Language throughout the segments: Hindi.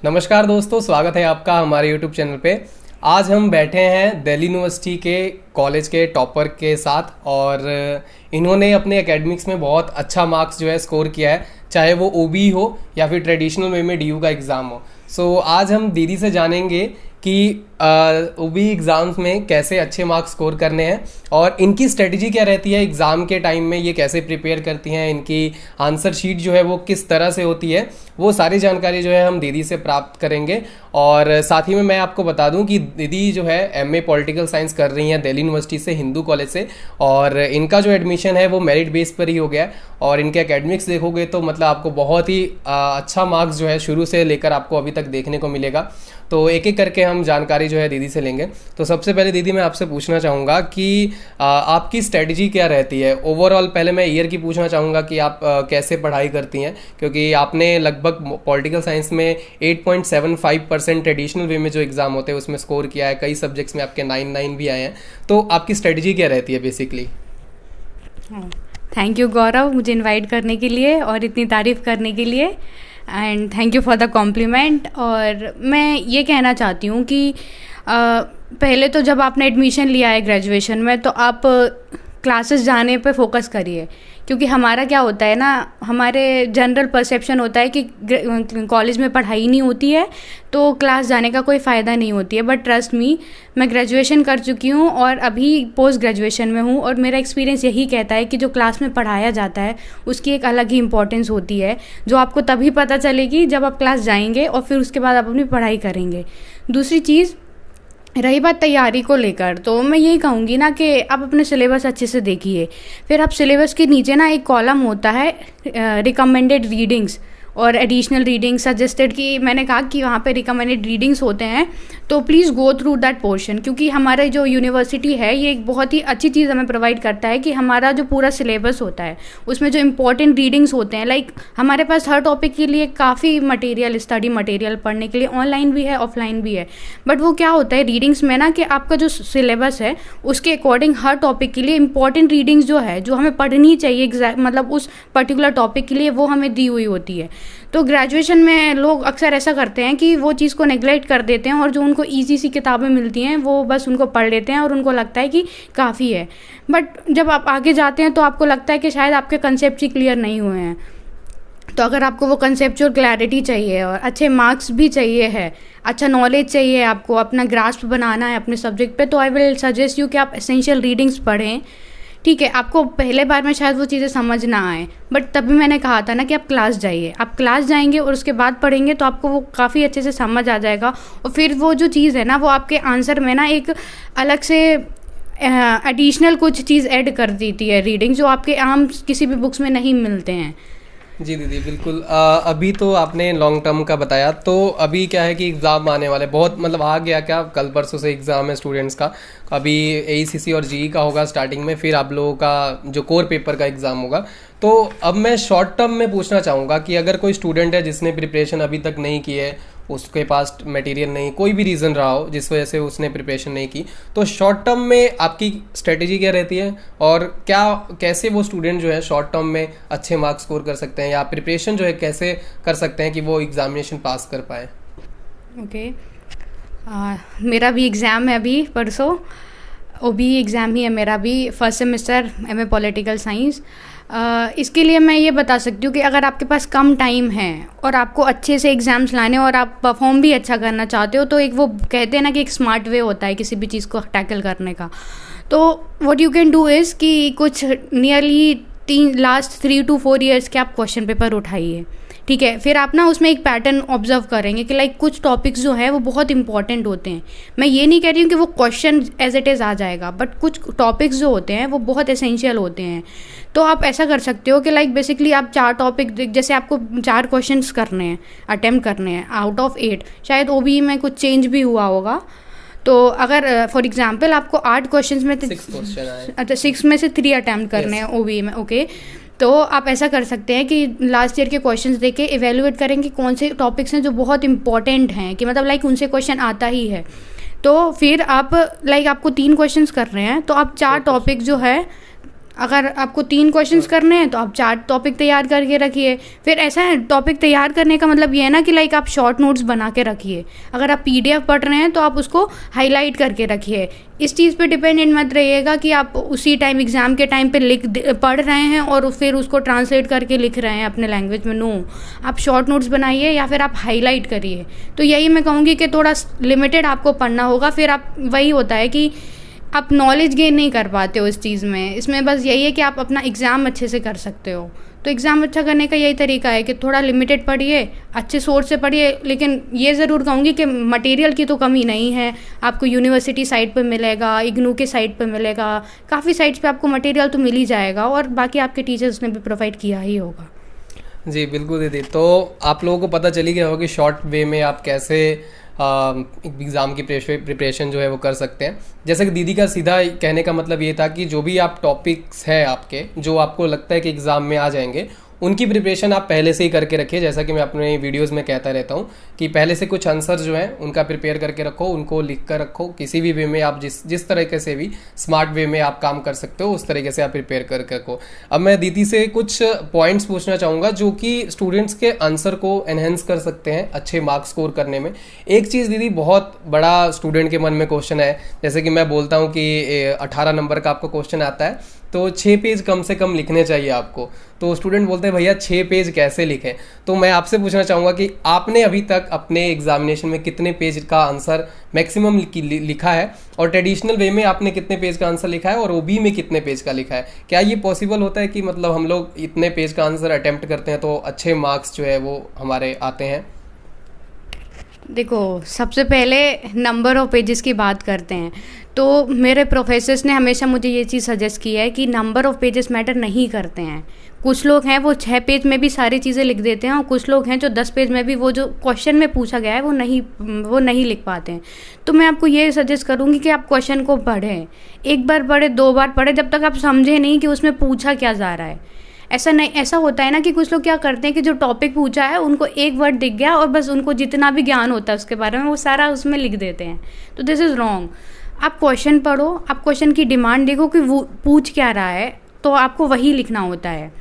नमस्कार दोस्तों, स्वागत है आपका हमारे यूट्यूब चैनल पे। आज हम बैठे हैं दिल्ली यूनिवर्सिटी के कॉलेज के टॉपर के साथ और इन्होंने अपने एकेडमिक्स में बहुत अच्छा मार्क्स जो है स्कोर किया है, चाहे वो ओबी हो या फिर ट्रेडिशनल वे में डीयू का एग्ज़ाम हो। सो आज हम दीदी से जानेंगे कि ओबी एग्ज़ाम्स में कैसे अच्छे मार्क्स स्कोर करने हैं और इनकी स्ट्रेटजी क्या रहती है एग्ज़ाम के टाइम में, ये कैसे प्रिपेयर करती हैं, इनकी आंसर शीट जो है वो किस तरह से होती है, वो सारी जानकारी जो है हम दीदी से प्राप्त करेंगे। और साथ ही में मैं आपको बता दूं कि दीदी जो है एमए पॉलिटिकल साइंस कर रही हैं दिल्ली यूनिवर्सिटी से, हिंदू कॉलेज से, और इनका जो एडमिशन है वो मेरिट बेस पर ही हो गया है। और इनके एकेडमिक्स देखोगे तो मतलब आपको बहुत ही अच्छा मार्क्स जो है शुरू से लेकर आपको अभी तक देखने को मिलेगा। तो एक एक करके हम जानकारी जो है दीदी से लेंगे। तो सबसे पहले दीदी मैं आपसे पूछना चाहूँगा कि आपकी स्ट्रेटजी क्या रहती है ओवरऑल। पहले मैं ईयर की पूछना चाहूँगा कि आप कैसे पढ़ाई करती हैं, क्योंकि आपने लगभग पॉलिटिकल साइंस में 8.75% ट्रेडिशनल वे में जो एग्ज़ाम होते हैं उसमें स्कोर किया है, कई सब्जेक्ट्स में आपके 9 भी आए हैं। तो आपकी स्ट्रेटजी क्या रहती है बेसिकली? थैंक यू गौरव, मुझे इनवाइट करने के लिए और इतनी तारीफ़ करने के लिए, and thank you for the compliment. और मैं ये कहना चाहती हूँ कि पहले तो जब आपने एडमिशन लिया है ग्रेजुएशन में तो आप क्लासेस जाने पे फोकस करिए, क्योंकि हमारा क्या होता है ना, हमारे जनरल परसेप्शन होता है कि कॉलेज में पढ़ाई नहीं होती है तो क्लास जाने का कोई फ़ायदा नहीं होती है। बट ट्रस्ट मी, मैं ग्रेजुएशन कर चुकी हूँ और अभी पोस्ट ग्रेजुएशन में हूँ और मेरा एक्सपीरियंस यही कहता है कि जो क्लास में पढ़ाया जाता है उसकी एक अलग ही इंपॉर्टेंस होती है, जो आपको तभी पता चलेगी जब आप क्लास जाएंगे और फिर उसके बाद आप अपनी पढ़ाई करेंगे। दूसरी चीज़, रही बात तैयारी को लेकर, तो मैं यही कहूँगी ना कि आप अपने सिलेबस अच्छे से देखिए। फिर आप सिलेबस के नीचे ना एक कॉलम होता है रिकमेंडेड रीडिंग्स और एडिशनल रीडिंग सजेस्टेड, कि मैंने कहा कि वहाँ पे रिकमेंडेड रीडिंग्स होते हैं, तो please go through that portion. क्योंकि हमारा जो यूनिवर्सिटी है ये एक बहुत ही अच्छी चीज़ हमें प्रोवाइड करता है कि हमारा जो पूरा सिलेबस होता है उसमें जो इंपॉर्टेंट रीडिंग्स होते हैं, लाइक हमारे पास हर टॉपिक के लिए काफ़ी मटेरियल, स्टडी मटेरियल पढ़ने के लिए ऑनलाइन भी है ऑफलाइन भी है। बट वो क्या होता है रीडिंग्स में ना, कि आपका जो सिलेबस है उसके अकॉर्डिंग हर टॉपिक के लिए इंपॉर्टेंट रीडिंग्स जो है, जो हमें पढ़नी चाहिए एग्जैक्ट, मतलब उस पर्टिकुलर टॉपिक के लिए, वो हमें दी हुई होती है। तो ग्रेजुएशन में लोग अक्सर ऐसा करते हैं कि वो चीज़ को नेग्लेक्ट कर देते हैं और जो उनको ईजी सी किताबें मिलती हैं वो बस उनको पढ़ लेते हैं और उनको लगता है कि काफ़ी है। बट जब आप आगे जाते हैं तो आपको लगता है कि शायद आपके कंसेप्ट ही क्लियर नहीं हुए हैं। तो अगर आपको वो कंसेप्चुअल क्लैरिटी चाहिए और अच्छे मार्क्स भी चाहिए है, अच्छा नॉलेज चाहिए, आपको अपना ग्रास्प बनाना है अपने सब्जेक्ट पे, तो आई विल सजेस्ट यू कि आप एसेंशियल रीडिंग्स पढ़ें। ठीक है, आपको पहले बार में शायद वो चीज़ें समझ ना आए, बट तभी मैंने कहा था ना कि आप क्लास जाइए, आप क्लास जाएंगे और उसके बाद पढ़ेंगे तो आपको वो काफ़ी अच्छे से समझ आ जाएगा। और फिर वो जो चीज़ है ना, वो आपके आंसर में ना एक अलग से एडिशनल कुछ चीज़ ऐड कर देती है रीडिंग, जो आपके आम किसी भी बुक्स में नहीं मिलते हैं। जी दीदी बिल्कुल। अभी तो आपने लॉन्ग टर्म का बताया, तो अभी क्या है कि एग्ज़ाम आने वाले बहुत, मतलब आ गया क्या, कल परसों से एग्ज़ाम है स्टूडेंट्स का। अभी एईसीसी और जीई का होगा स्टार्टिंग में, फिर आप लोगों का जो कोर पेपर का एग्ज़ाम होगा। तो अब मैं शॉर्ट टर्म में पूछना चाहूँगा कि अगर कोई स्टूडेंट है जिसने प्रिपरेशन अभी तक नहीं की है, उसके पास मटेरियल नहीं, कोई भी रीज़न रहा हो जिस वजह से उसने प्रिपरेशन नहीं की, तो शॉर्ट टर्म में आपकी स्ट्रेटेजी क्या रहती है और क्या कैसे वो स्टूडेंट जो है शॉर्ट टर्म में अच्छे मार्क्स स्कोर कर सकते हैं, या प्रिपरेशन जो है कैसे कर सकते हैं कि वो एग्जामिनेशन पास कर पाए? ओके, मेरा भी एग्ज़ाम है अभी परसों, ओबी एग्ज़ाम ही है मेरा भी, first semester MA political science. इसके लिए मैं ये बता सकती हूँ कि अगर आपके पास कम टाइम है और आपको अच्छे से एग्ज़ाम्स लाने और आप परफॉर्म भी अच्छा करना चाहते हो, तो एक वो कहते हैं ना कि एक स्मार्ट वे होता है किसी भी चीज़ को टैकल करने का। तो what you can do is कि कुछ नियरली लास्ट 3 to 4 ईयर्स के आप क्वेश्चन पेपर उठाइए। ठीक है, फिर आप ना उसमें एक पैटर्न ऑब्जर्व करेंगे कि लाइक कुछ टॉपिक्स जो है वो बहुत इंपॉर्टेंट होते हैं। मैं ये नहीं कह रही हूँ कि वो क्वेश्चन एज इट इज़ आ जाएगा, बट कुछ टॉपिक्स जो होते हैं वो बहुत एसेंशियल होते हैं। तो आप ऐसा कर सकते हो कि लाइक बेसिकली आप 4 टॉपिक, जैसे आपको 4 क्वेश्चंस करने हैं, अटेम्प्ट करने हैं आउट ऑफ 8, शायद ओबी में कुछ चेंज भी हुआ होगा। तो अगर फॉर एग्जांपल आपको 8 क्वेश्चंस में 6 में से 3 अटेम्प्ट करने हैं ओबी में, ओके, तो आप ऐसा कर सकते हैं कि लास्ट ईयर के क्वेश्चंस देके इवेलुएट करेंगे कौन से टॉपिक्स हैं जो बहुत इंपॉर्टेंट हैं, कि मतलब लाइक उनसे क्वेश्चन आता ही है। तो फिर आप लाइक आपको 3 क्वेश्चंस कर रहे हैं तो आप 4 टॉपिक जो है अगर आपको 3 क्वेश्चंस करने हैं तो आप 4 टॉपिक तैयार करके रखिए। फिर ऐसा है, टॉपिक तैयार करने का मतलब ये है ना कि लाइक आप शॉर्ट नोट्स बना के रखिए। अगर आप पीडीएफ पढ़ रहे हैं तो आप उसको हाईलाइट करके रखिए। इस चीज़ पे डिपेंडेंट मत रहिएगा कि आप उसी टाइम एग्ज़ाम के टाइम पे पढ़ रहे हैं और फिर उसको ट्रांसलेट करके लिख रहे हैं अपने लैंग्वेज में। नो, आप शॉर्ट नोट्स बनाइए या फिर आप हाईलाइट करिए। तो यही मैं कहूँगी कि थोड़ा लिमिटेड आपको पढ़ना होगा। फिर आप वही होता है कि आप नॉलेज गेन नहीं कर पाते हो इस चीज़ में। इसमें बस यही है कि आप अपना एग्ज़ाम अच्छे से कर सकते हो। तो एग्ज़ाम अच्छा करने का यही तरीका है कि थोड़ा लिमिटेड पढ़िए, अच्छे सोर्स से पढ़िए। लेकिन ये ज़रूर कहूँगी कि मटेरियल की तो कमी नहीं है। आपको यूनिवर्सिटी साइट पे मिलेगा, इग्नू के साइट पे मिलेगा, काफ़ी साइट्स पे आपको मटेरियल तो मिल ही जाएगा, और बाकी आपके टीचर्स ने भी प्रोवाइड किया ही होगा। जी बिल्कुल दीदी। तो आप लोगों को पता चली गया होगा कि शॉर्ट वे में आप कैसे एग्ज़ाम की प्रिपरेशन जो है वो कर सकते हैं। जैसे कि दीदी का सीधा कहने का मतलब ये था कि जो भी आप टॉपिक्स हैं आपके, जो आपको लगता है कि एग्ज़ाम में आ जाएंगे, उनकी प्रिपरेशन आप पहले से ही करके रखिए। जैसा कि मैं अपने वीडियोस में कहता रहता हूँ कि पहले से कुछ आंसर जो हैं उनका प्रिपेयर करके रखो, उनको लिख कर रखो। किसी भी वे में आप जिस तरीके से भी स्मार्ट वे में आप काम कर सकते हो उस तरीके से आप प्रिपेयर करके रखो। अब मैं दीदी से कुछ पॉइंट्स पूछना चाहूँगा जो कि स्टूडेंट्स के आंसर को एनहेंस कर सकते हैं अच्छे मार्क्स स्कोर करने में। एक चीज़ दीदी बहुत बड़ा स्टूडेंट के मन में क्वेश्चन है, जैसे कि मैं बोलता हूँ कि 18 नंबर का आपको क्वेश्चन आता है तो 6 पेज कम से कम लिखने चाहिए आपको। तो स्टूडेंट बोलते हैं भैया 6 पेज कैसे लिखें। तो मैं आपसे पूछना चाहूँगा कि आपने अभी तक अपने एग्जामिनेशन में कितने पेज का आंसर मैक्सिमम लिखा है, और ट्रेडिशनल वे में आपने कितने पेज का आंसर लिखा है, और ओबी में कितने पेज का लिखा है। क्या ये पॉसिबल होता है कि मतलब हम लोग इतने पेज का आंसर अटेम्प्ट करते हैं तो अच्छे मार्क्स जो है वो हमारे आते हैं? देखो, सबसे पहले नंबर ऑफ पेजेस की बात करते हैं तो मेरे प्रोफेसर्स ने हमेशा मुझे ये चीज़ सजेस्ट की है कि नंबर ऑफ पेजेस मैटर नहीं करते हैं। कुछ लोग हैं वो 6 पेज में भी सारी चीज़ें लिख देते हैं, और कुछ लोग हैं जो 10 पेज में भी वो जो क्वेश्चन में पूछा गया है वो नहीं लिख पाते हैं। तो मैं आपको ये सजेस्ट करूँगी कि आप क्वेश्चन को पढ़ें, एक बार पढ़ें, 2 बार पढ़ें, जब तक आप समझें नहीं कि उसमें पूछा क्या जा रहा है। ऐसा नहीं, ऐसा होता है ना कि कुछ लोग क्या करते हैं कि जो टॉपिक पूछा है उनको एक वर्ड दिख गया और बस उनको जितना भी ज्ञान होता है उसके बारे में वो सारा उसमें लिख देते हैं। तो दिस इज़ रॉन्ग। आप क्वेश्चन पढ़ो, आप क्वेश्चन की डिमांड देखो कि वो पूछ क्या रहा है, तो आपको वही लिखना होता है।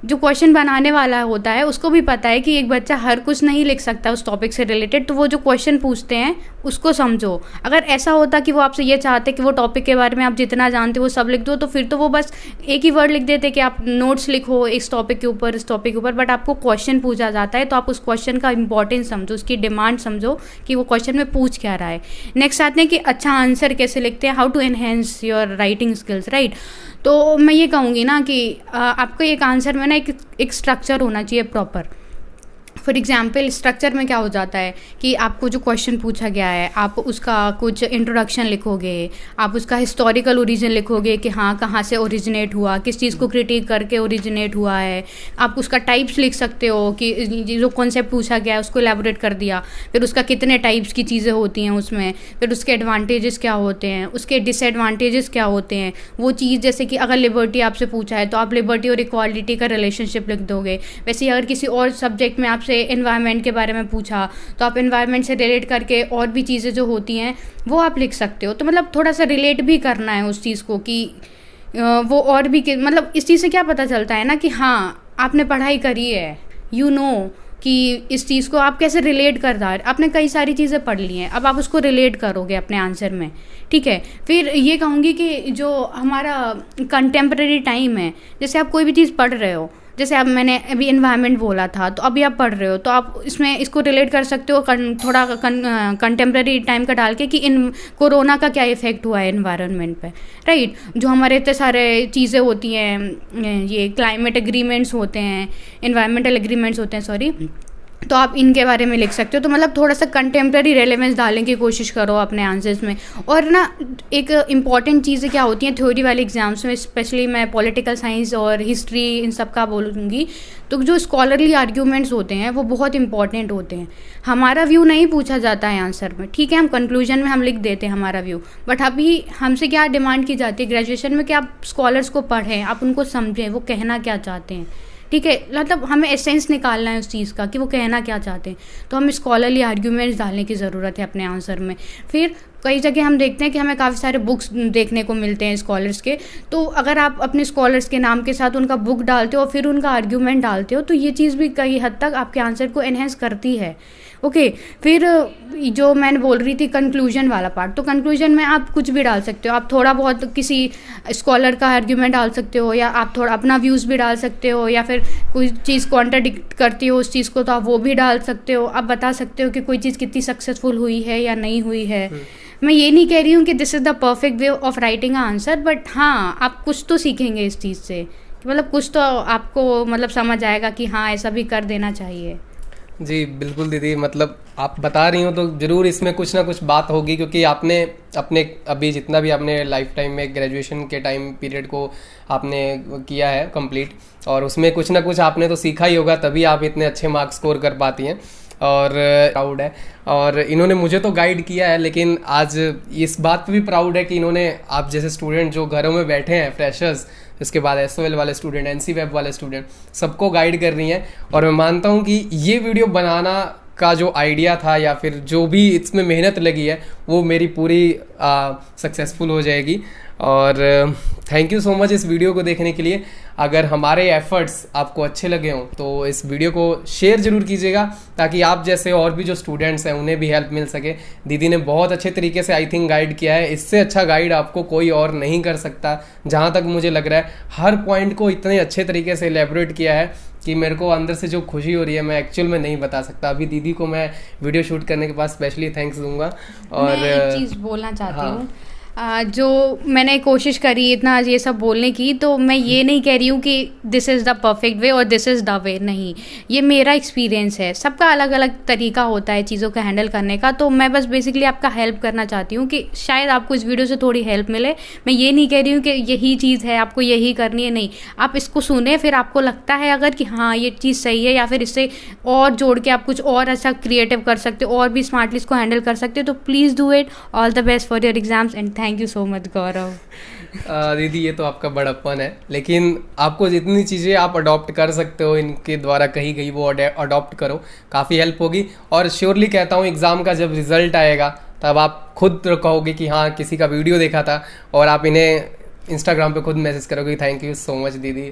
जो क्वेश्चन बनाने वाला होता है उसको भी पता है कि एक बच्चा हर कुछ नहीं लिख सकता उस टॉपिक से रिलेटेड, तो वो जो क्वेश्चन पूछते हैं उसको समझो। अगर ऐसा होता कि वो आपसे ये चाहते कि वो टॉपिक के बारे में आप जितना जानते हो वो सब लिख दो, तो फिर तो वो बस एक ही वर्ड लिख देते कि आप नोट्स लिखो इस टॉपिक के ऊपर, इस टॉपिक के ऊपर। बट आपको क्वेश्चन पूछा जाता है तो आप उस क्वेश्चन का इंपॉर्टेंस समझो, उसकी डिमांड समझो कि वो क्वेश्चन में पूछ क्या रहा है। नेक्स्ट आते हैं कि अच्छा आंसर कैसे लिखते हैं, how to enhance your writing skills, right. तो मैं ये कहूँगी ना कि आपको एक आंसर में ना एक स्ट्रक्चर होना चाहिए प्रॉपर। फॉर एग्जाम्पल स्ट्रक्चर में क्या हो जाता है कि आपको जो क्वेश्चन पूछा गया है आप उसका कुछ इंट्रोडक्शन लिखोगे, आप उसका हिस्टोरिकल ओरिजिन लिखोगे कि हाँ कहाँ से ओरिजिनेट हुआ, किस चीज़ को क्रिटिक करके ओरिजिनेट हुआ है। आप उसका टाइप्स लिख सकते हो कि जो कॉन्सेप्ट पूछा गया है उसको एलैबोरेट कर दिया, फिर उसका कितने टाइप्स की चीज़ें होती हैं उसमें, फिर उसके एडवांटेजेस क्या होते हैं, उसके डिसएडवांटेजेस क्या होते हैं। वो चीज़ जैसे कि अगर लिबर्टी आपसे पूछा है तो आप लिबर्टी और इक्वालिटी का रिलेशनशिप लिख दोगे। वैसे ही अगर किसी और सब्जेक्ट में आपसे एनवायरनमेंट के बारे में पूछा तो आप एनवायरनमेंट से रिलेट करके और भी चीज़ें जो होती हैं वो आप लिख सकते हो। तो मतलब थोड़ा सा रिलेट भी करना है उस चीज़ को कि वो और भी मतलब इस चीज़ से क्या पता चलता है ना कि हाँ आपने पढ़ाई करी है, यू नो कि इस चीज़ को आप कैसे रिलेट कर रहा है। आपने कई सारी चीज़ें पढ़ ली हैं, अब आप उसको रिलेट करोगे अपने आंसर में, ठीक है। फिर ये कहूँगी कि जो हमारा कंटेम्प्रेरी टाइम है, जैसे आप कोई भी चीज़ पढ़ रहे हो, जैसे अब मैंने अभी एनवायरनमेंट बोला था तो अभी आप पढ़ रहे हो तो आप इसमें इसको रिलेट कर सकते हो थोड़ा कंटेम्प्रेरी टाइम का डाल के कि इन कोरोना का क्या इफ़ेक्ट हुआ है एनवायरनमेंट पे, राइट। जो हमारे इतने सारे चीज़ें होती हैं, ये क्लाइमेट एग्रीमेंट्स होते हैं, एनवायरमेंटल एग्रीमेंट्स होते हैं, सॉरी, तो आप इनके बारे में लिख सकते हो। तो मतलब थोड़ा सा कंटेम्प्रेरी रेलेवेंस डालने की कोशिश करो अपने आंसर्स में। और ना एक इम्पॉर्टेंट चीज़ें क्या होती हैं थ्योरी वाले एग्जाम्स में, स्पेशली मैं पॉलिटिकल साइंस और हिस्ट्री इन सब का बोलूँगी, तो जो स्कॉलरली आर्ग्यूमेंट्स होते हैं वो बहुत इंपॉर्टेंट होते हैं। हमारा व्यू नहीं पूछा जाता है आंसर में, ठीक है, हम कंक्लूजन में हम लिख देते हैं हमारा व्यू, बट अभी हमसे क्या डिमांड की जाती है ग्रेजुएशन में कि आप स्कॉलर्स को पढ़ें, आप उनको समझें वो कहना क्या चाहते हैं, ठीक है, मतलब हमें एसेंस निकालना है उस चीज़ का कि वो कहना क्या चाहते हैं, तो हमें स्कॉलरली आर्ग्यूमेंट्स डालने की ज़रूरत है अपने आंसर में। फिर कई जगह हम देखते हैं कि हमें काफ़ी सारे बुक्स देखने को मिलते हैं स्कॉलर्स के, तो अगर आप अपने स्कॉलर्स के नाम के साथ उनका बुक डालते हो और फिर उनका आर्ग्यूमेंट डालते हो, तो ये चीज़ भी कई हद तक आपके आंसर को एनहेंस करती है। ओके, फिर जो मैंने बोल रही थी कंक्लूजन वाला पार्ट, तो कंक्लूजन में आप कुछ भी डाल सकते हो। आप थोड़ा बहुत किसी स्कॉलर का आर्ग्यूमेंट डाल सकते हो, या आप थोड़ा अपना व्यूज़ भी डाल सकते हो, या फिर कोई चीज़ कॉन्ट्राडिक्ट करती हो उस चीज़ को तो आप वो भी डाल सकते हो। आप बता सकते हो कि कोई चीज़ कितनी सक्सेसफुल हुई है या नहीं हुई है। मैं ये नहीं कह रही हूँ कि this is the perfect way of writing answer, but हाँ, आप कुछ तो सीखेंगे इस चीज़ से, कि मतलब कुछ तो आपको मतलब समझ आएगा कि हाँ ऐसा भी कर देना चाहिए। जी बिल्कुल दीदी, मतलब आप बता रही हो तो ज़रूर इसमें कुछ ना कुछ बात होगी, क्योंकि आपने अपने अभी जितना भी आपने लाइफ टाइम में ग्रेजुएशन के टाइम पीरियड को आपने किया है कंप्लीट, और उसमें कुछ ना कुछ आपने तो सीखा ही होगा, तभी आप इतने अच्छे मार्क्स स्कोर कर पाती हैं। और प्राउड है, और इन्होंने मुझे तो गाइड किया है, लेकिन आज इस बात पे भी प्राउड है कि इन्होंने आप जैसे स्टूडेंट जो घरों में बैठे हैं, फ्रेशर्स, इसके बाद SOL वाले स्टूडेंट, NC वेब वाले स्टूडेंट, सबको गाइड कर रही हैं। और मैं मानता हूँ कि ये वीडियो बनाना का जो आइडिया था या फिर जो भी इसमें मेहनत लगी है वो मेरी पूरी सक्सेसफुल हो जाएगी। और थैंक यू सो मच इस वीडियो को देखने के लिए। अगर हमारे एफर्ट्स आपको अच्छे लगे हों तो इस वीडियो को शेयर ज़रूर कीजिएगा, ताकि आप जैसे और भी जो स्टूडेंट्स हैं उन्हें भी हेल्प मिल सके। दीदी ने बहुत अच्छे तरीके से आई थिंक गाइड किया है, इससे अच्छा गाइड आपको कोई और नहीं कर सकता जहाँ तक मुझे लग रहा है। हर पॉइंट को इतने अच्छे तरीके से एलेबोरेट किया है कि मेरे को अंदर से जो खुशी हो रही है मैं एक्चुअल में नहीं बता सकता। अभी दीदी को मैं वीडियो शूट करने के बाद स्पेशली थैंक्स दूंगा। और मैं एक चीज़ बोलना चाहती हूँ, जो मैंने कोशिश करी इतना ये सब बोलने की, तो मैं ये नहीं कह रही हूँ कि this is the perfect way और दिस इज़ द वे, नहीं, ये मेरा एक्सपीरियंस है। सबका अलग अलग तरीका होता है चीज़ों को हैंडल करने का, तो मैं बस बेसिकली आपका हेल्प करना चाहती हूँ कि शायद आपको इस वीडियो से थोड़ी हेल्प मिले। मैं ये नहीं कह रही हूँ कि यही चीज़ है, आपको यही करनी है, नहीं। आप इसको सुने, फिर आपको लगता है अगर कि हाँ ये चीज़ सही है, या फिर इससे और जोड़ के आप कुछ और अच्छा क्रिएटिव कर सकते हो और भी स्मार्टली इसको हैंडल कर सकते हो, तो please do it. All the best for your exams and thank you so much Gaurav. दीदी ये तो आपका बड़प्पन है, लेकिन आपको जितनी चीज़ें आप अडॉप्ट कर सकते हो इनके द्वारा कही गई वो अडॉप्ट करो, काफ़ी हेल्प होगी। और श्योरली कहता हूँ एग्ज़ाम का जब रिज़ल्ट आएगा तब आप खुद कहोगे कि हाँ किसी का वीडियो देखा था, और आप इन्हें इंस्टाग्राम पे खुद मैसेज करोगे थैंक यू सो मच दीदी,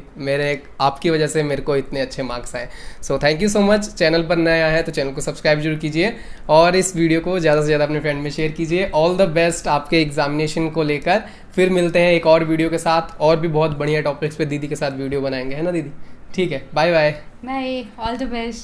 आपकी वजह से मेरे को इतने अच्छे मार्क्स आए। So thank you so much. Channel पर नया है तो चैनल को सब्सक्राइब जरूर कीजिए और इस वीडियो को ज़्यादा से ज़्यादा अपने फ्रेंड में शेयर कीजिए। ऑल द बेस्ट आपके एग्जामिनेशन को लेकर। फिर मिलते हैं एक और वीडियो के साथ, और भी बहुत बढ़िया टॉपिक्स पे दीदी के साथ वीडियो बनाएंगे, है ना दीदी? ठीक है, bye bye. Bye, all the best.